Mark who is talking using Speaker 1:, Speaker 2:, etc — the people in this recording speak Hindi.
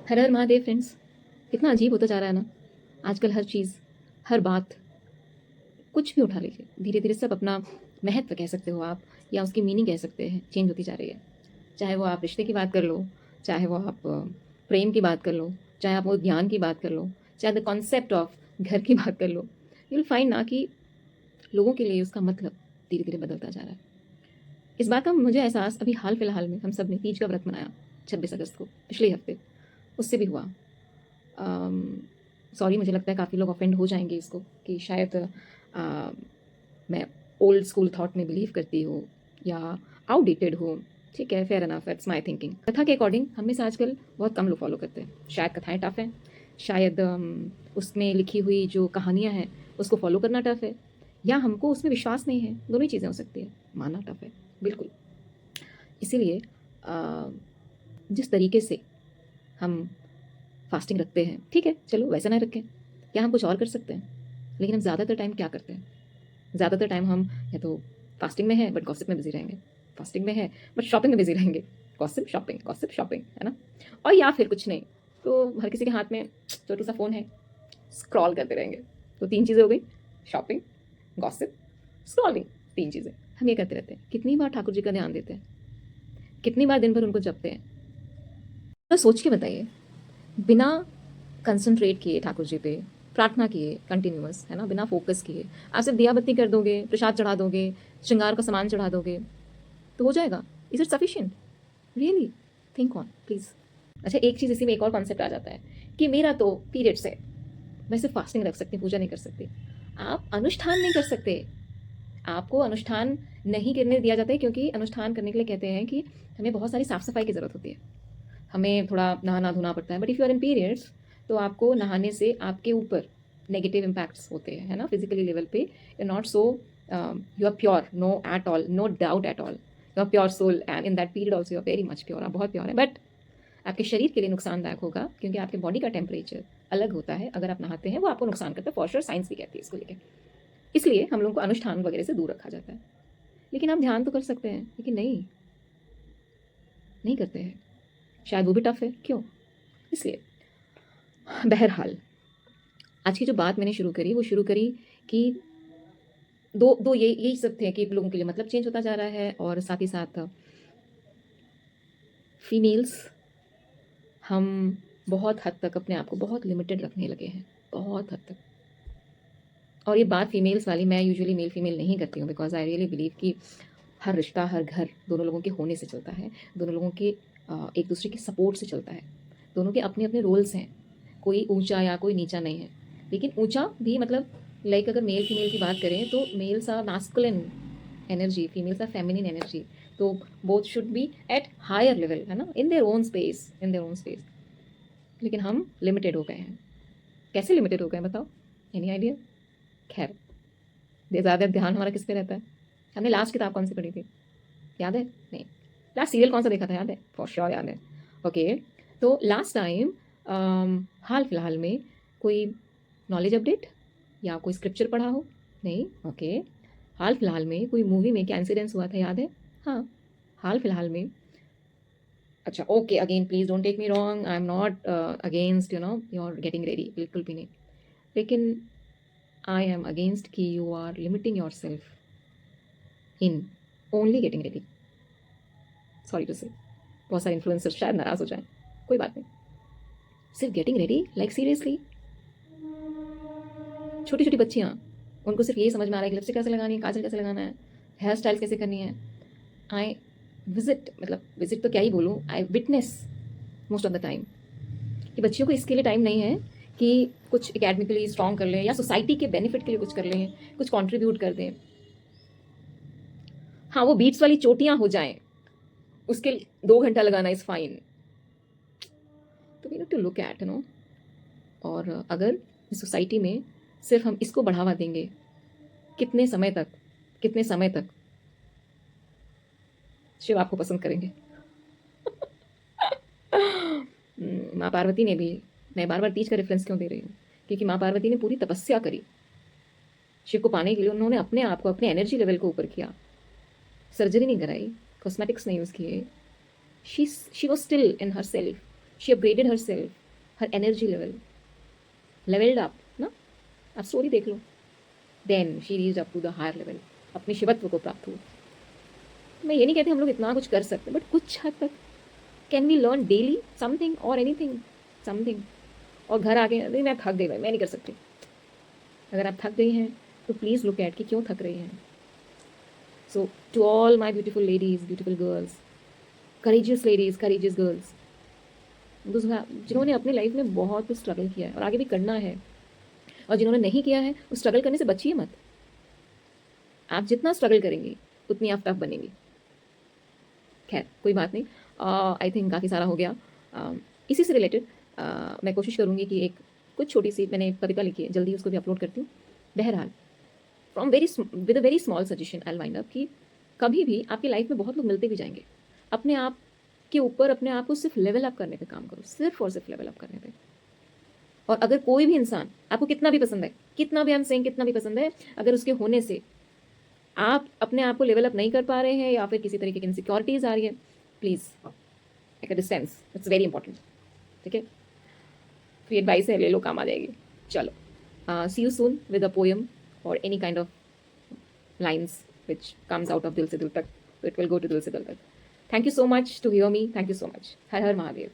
Speaker 1: हर हर महादेव फ्रेंड्स। कितना अजीब होता जा रहा है ना आजकल। हर चीज़, हर बात, कुछ भी उठा लीजिए, धीरे धीरे सब अपना महत्व कह सकते हो आप, या उसकी मीनिंग कह सकते हैं, चेंज होती जा रही है। चाहे वो आप रिश्ते की बात कर लो, चाहे वो आप प्रेम की बात कर लो, चाहे आप वो ज्ञान की बात कर लो, चाहे द कॉन्सेप्ट ऑफ घर की बात कर लो। यू विल फाइंड ना कि लोगों के लिए उसका मतलब धीरे धीरे बदलता जा रहा है। इस बात का मुझे एहसास अभी हाल फिलहाल में हम सब ने तीज का व्रत मनाया 26 अगस्त को, पिछले हफ्ते। उससे भी हुआ। सॉरी, मुझे लगता है काफ़ी लोग ऑफेंड हो जाएंगे इसको कि शायद मैं ओल्ड स्कूल थॉट में बिलीव करती हूँ या आउटडेटेड हूँ। ठीक है, fair enough, it's my thinking. कथा के अकॉर्डिंग हम में से आजकल बहुत कम लोग फॉलो करते हैं। शायद कथाएं टफ हैं, शायद उसमें लिखी हुई जो कहानियाँ हैं उसको फॉलो करना टफ है, या हमको उसमें विश्वास नहीं है। दोनों ही चीज़ें हो सकती है, मानना टफ है बिल्कुल। इसीलिए जिस तरीके से हम फास्टिंग रखते हैं, ठीक है, चलो वैसा ना रखें, क्या हम कुछ और कर सकते हैं? लेकिन हम ज़्यादातर टाइम क्या करते हैं? ज़्यादातर टाइम हम या तो फास्टिंग में है बट गॉसिप में बिजी रहेंगे, फास्टिंग में है बट शॉपिंग में बिजी रहेंगे, गॉसिप शॉपिंग, है ना? और या फिर कुछ नहीं तो हर किसी के हाथ में छोटू सा फ़ोन है, स्क्रॉल करते रहेंगे। तो 3 चीज़ें हो गई, शॉपिंग, गॉसिप, स्क्रॉलिंग, 3 चीज़ें। हम ये करते रहते हैं। कितनी बार ठाकुर जी का ध्यान देते हैं? कितनी बार दिन भर उनको जपते हैं? तो सोच के बताइए। बिना कंसंट्रेट किए ठाकुर जी पे, प्रार्थना किए कंटिन्यूअस, है ना, बिना फोकस किए आप सिर्फ दिया बत्ती कर दोगे, प्रसाद चढ़ा दोगे, श्रृंगार का सामान चढ़ा दोगे तो हो जाएगा? Is it sufficient? Really think on please. अच्छा, एक चीज़ इसी में एक और कॉन्सेप्ट आ जाता है कि मेरा तो पीरियड्स है, मैं सिर्फ फास्टिंग रख सकती, पूजा नहीं कर सकती। आप अनुष्ठान नहीं कर सकते। आपको अनुष्ठान नहीं करने दिया जाता है क्योंकि अनुष्ठान करने के लिए कहते हैं कि हमें बहुत सारी साफ सफाई की ज़रूरत होती है, हमें थोड़ा नहाना धोना पड़ता है। But if you are in periods तो आपको नहाने से आपके ऊपर नेगेटिव इम्पैक्ट्स होते हैं, है ना, फिजिकली लेवल पे। You not so, you are pure, no at all, no doubt at all, you are pure soul, and in that period also you are very much pure, आप बहुत प्योर है। बट आपके शरीर के लिए नुकसानदायक होगा क्योंकि आपके बॉडी का टेम्परेचर अलग होता है। अगर आप नहाते हैं वो आपको नुकसान करता है, फॉर श्योर, साइंस भी कहती है इसको लेकर। इसलिए हम लोगों को अनुष्ठान वगैरह से दूर रखा जाता है। लेकिन आप ध्यान तो कर सकते हैं, लेकिन नहीं, नहीं करते हैं। शायद वो भी टफ है, क्यों? इसलिए बहरहाल आज की जो बात मैंने शुरू करी वो शुरू करी कि दो दो यही सब थे कि लोगों के लिए मतलब चेंज होता जा रहा है, और साथ ही साथ फीमेल्स हम बहुत हद तक अपने आप को बहुत लिमिटेड रखने लगे हैं, बहुत हद तक। और ये बात फीमेल्स वाली मैं यूजुअली मेल फीमेल नहीं करती हूँ, बिकॉज आई रियली बिलीव कि हर रिश्ता, हर घर दोनों लोगों के होने से चलता है, दोनों लोगों के एक दूसरे के सपोर्ट से चलता है। दोनों के अपने अपने रोल्स हैं, कोई ऊंचा या कोई नीचा नहीं है। लेकिन ऊंचा भी मतलब, लाइक अगर मेल फीमेल की बात करें तो males are masculine energy, females are feminine energy. तो both should be at higher level, है ना, in their own space, in their own space. लेकिन हम लिमिटेड हो गए हैं। कैसे लिमिटेड हो गए बताओ? Any idea? खैर, ज़्यादा ध्यान हमारा किस पे रहता है? हमने लास्ट किताब कौन सी पढ़ी थी, याद है? नहीं। लास्ट सीरियल कौन सा देखा था, याद है? फॉर श्योर याद है। ओके, तो लास्ट टाइम हाल फिलहाल में कोई नॉलेज अपडेट या कोई स्क्रिप्चर पढ़ा हो? नहीं। ओके, हाल फिलहाल में कोई मूवी में क्या इंसिडेंस हुआ था, याद है? हाँ, हाल फिलहाल में। अच्छा, okay, again please don't take me wrong, I am not against your getting ready, बिल्कुल भी नहीं। लेकिन आई एम अगेंस्ट कि you are limiting yourself in only getting ready. Sorry to say, बहुत सारे इन्फ्लुएंसर शायद नाराज़ हो जाएं, कोई बात नहीं। सिर्फ गेटिंग रेडी, लाइक सीरियसली? छोटी छोटी बच्चियाँ, उनको सिर्फ यही समझ में आ रहा है कि लिपस्टिक कैसे लगानी है, काजल कैसे लगाना है, हेयर स्टाइल कैसे करनी है। आई विजिट, मतलब विजिट तो क्या ही बोलूँ, I witness most of the time कि बच्चियों को इसके लिए टाइम नहीं है कि कुछ एकेडमिकली स्ट्रॉन्ग कर लें या सोसाइटी के बेनिफिट के लिए कुछ कर लें, कुछ कॉन्ट्रीब्यूट कर दें। हाँ, वो बीट्स वाली चोटियाँ हो जाएं, उसके 2 घंटा लगाना इज़ फाइन। तो we need to look at, और अगर इस सोसाइटी में सिर्फ हम इसको बढ़ावा देंगे, कितने समय तक, कितने समय तक शिव आपको पसंद करेंगे? माँ पार्वती ने भी, मैं बार बार तीज का रेफरेंस क्यों दे रही हूँ, क्योंकि माँ पार्वती ने पूरी तपस्या करी शिव को पाने के लिए। उन्होंने अपने आप को, अपने एनर्जी लेवल को ऊपर किया, सर्जरी नहीं कराई, कॉस्मेटिक्स नहीं यूज़ किए। She was still in her self, she upgraded her self, her energy levelled up ना, आप स्टोरी देख लो। Then she reached up to the higher level, अपने शिवत्व को प्राप्त हुआ। मैं ये नहीं कहती हम लोग इतना कुछ कर सकते, बट कुछ हद तक can we learn daily something और एनीथिंग समथिंग। और घर आके नहीं मैं थक गई भाई, मैं नहीं कर सकती। अगर आप थक गई हैं तो प्लीज़ लुक एट कि क्यों थक रही हैं। So to all my beautiful ladies, beautiful girls, courageous ladies, courageous girls, जिन्होंने अपनी लाइफ में बहुत स्ट्रगल किया है और आगे भी करना है, और जिन्होंने नहीं किया है उस स्ट्रगल करने से बचिए मत। आप जितना स्ट्रगल करेंगी उतनी आप टफ बनेंगी। खैर कोई बात नहीं, आई थिंक काफ़ी सारा हो गया। इसी से रिलेटेड मैं कोशिश करूँगी कि एक कुछ छोटी सी मैंने कविता लिखी है, जल्दी उसको भी अपलोड करती हूँ। बहरहाल from very with a very small suggestion I wind up कि कभी भी आपकी लाइफ में बहुत लोग मिलते भी जाएंगे। अपने आप के ऊपर अपने आप को सिर्फ लेवल अप करने पे काम करो, सिर्फ और सिर्फ लेवल अप करने पे। और अगर कोई भी इंसान आपको कितना भी पसंद है, कितना भी आई एम सेइंग कितना भी पसंद है, अगर उसके होने से आप अपने आप को लेवल अप नहीं कर पा रहे हैं या फिर किसी तरीके की इनसिक्योरिटीज आ रही है, please take a distance, it's very important. ठीक है, फ्री एडवाइस है, ले लो, काम आ जाएगी। चलो, see you soon with a poem और any kind of lines which comes out of दिल से दिल तक, तो इट विल गो टू दिल से दिल तक। Thank you so much to hear me, thank you so much. Har Har Mahadev.